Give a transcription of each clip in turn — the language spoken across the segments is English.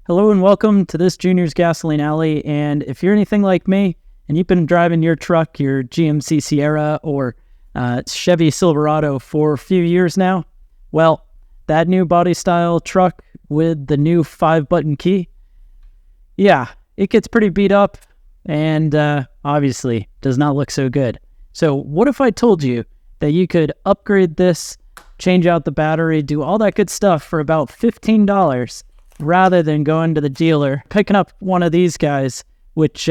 Hello and welcome to this Junior's Gasoline Alley. And if you're anything like me and you've been driving your truck, your GMC Sierra or Chevy Silverado for a few years now, well, that new body style truck with the new 5-button key, yeah, it gets pretty beat up and obviously does not look so good. So what if I told you that you could upgrade this, change out the battery, do all that good stuff for about $15 rather than going to the dealer, picking up one of these guys, which,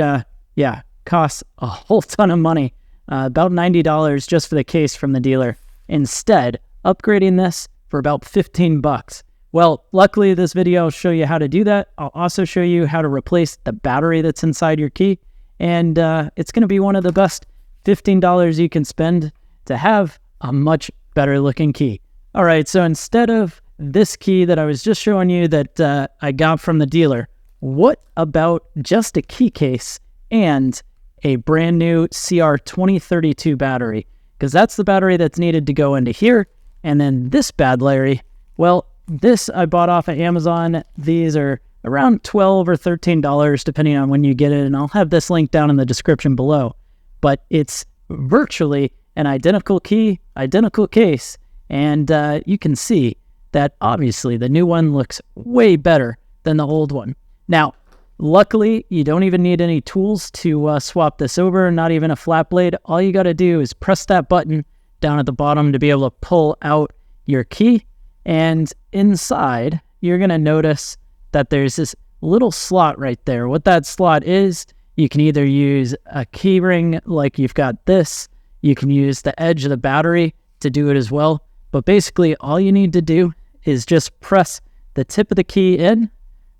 costs a whole ton of money, about $90 just for the case from the dealer. Instead, upgrading this for about 15 bucks. Well, luckily this video will show you how to do that. I'll also show you how to replace the battery that's inside your key. And it's going to be one of the best $15 you can spend to have a much better looking key. All right, so instead of this key that I was just showing you that I got from the dealer, what about just a key case and a brand new CR2032 battery? Because that's the battery that's needed to go into here. And then this bad Larry, well, this I bought off of Amazon. These are around $12 or $13 depending on when you get it, and I'll have this link down in the description below. But it's virtually an identical key, identical case, and you can see that obviously the new one looks way better than the old one. Now, luckily, you don't even need any tools to swap this over, not even a flat blade. All you got to do is press that button down at the bottom to be able to pull out your key. And inside, you're going to notice that there's this little slot right there. What that slot is, you can either use a key ring like you've got this. You can use the edge of the battery to do it as well. But basically, all you need to do is just press the tip of the key in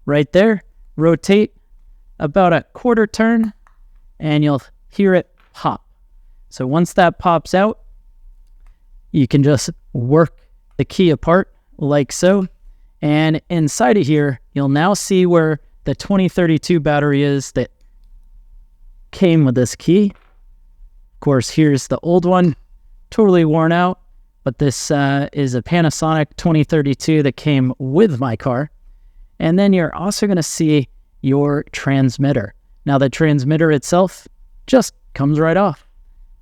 right there, rotate about a quarter turn, and you'll hear it pop. So once that pops out, you can just work the key apart like so. And inside of here, you'll now see where the 2032 battery is that came with this key. Of course, here's the old one, totally worn out. But this is a Panasonic 2032 that came with my car. And then you're also going to see your transmitter. Now, the transmitter itself just comes right off.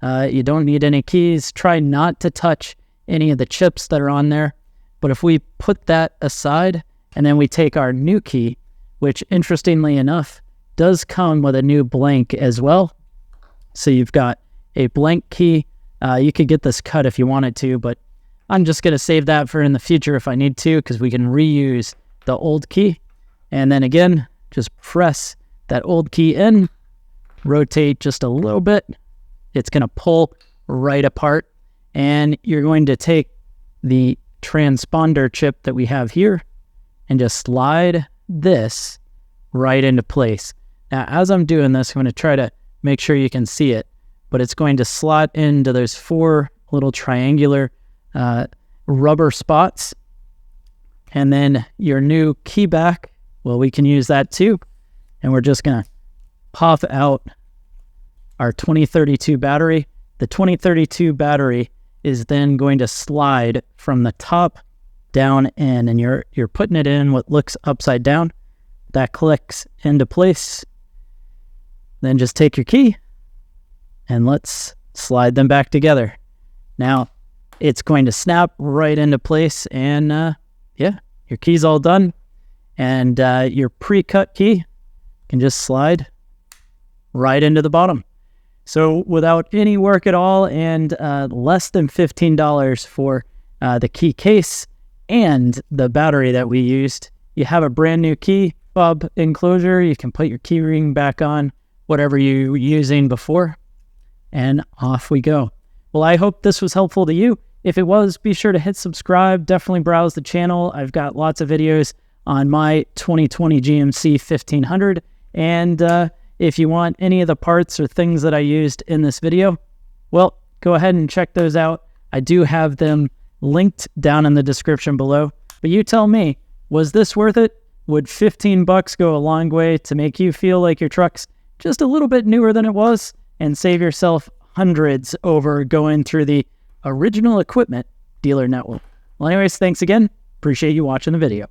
You don't need any keys. Try not to touch any of the chips that are on there. But if we put that aside and then we take our new key, which interestingly enough does come with a new blank as well. So you've got a blank key. You could get this cut if you wanted to, but I'm just going to save that for in the future if I need to, because we can reuse the old key. And then again, just press that old key in, rotate just a little bit. It's going to pull right apart. And you're going to take the transponder chip that we have here and just slide this right into place. Now, as I'm doing this, I'm going to try to make sure you can see it. But it's going to slot into those 4 little triangular rubber spots. And then your new key back, well, we can use that too. And we're just going to pop out our 2032 battery. The 2032 battery is then going to slide from the top down in, and you're putting it in what looks upside down. That clicks into place. Then just take your key and let's slide them back together. Now, it's going to snap right into place, and your key's all done. And your pre-cut key can just slide right into the bottom. So without any work at all and less than $15 for the key case and the battery that we used, you have a brand new key fob enclosure. You can put your key ring back on, whatever you were using before. And off we go. Well, I hope this was helpful to you. If it was, be sure to hit subscribe. Definitely browse the channel. I've got lots of videos on my 2020 GMC 1500. And if you want any of the parts or things that I used in this video, well, go ahead and check those out. I do have them linked down in the description below. But you tell me, was this worth it? Would 15 bucks go a long way to make you feel like your truck's just a little bit newer than it was, and save yourself hundreds over going through the original equipment dealer network? Well, anyways, thanks again. Appreciate you watching the video.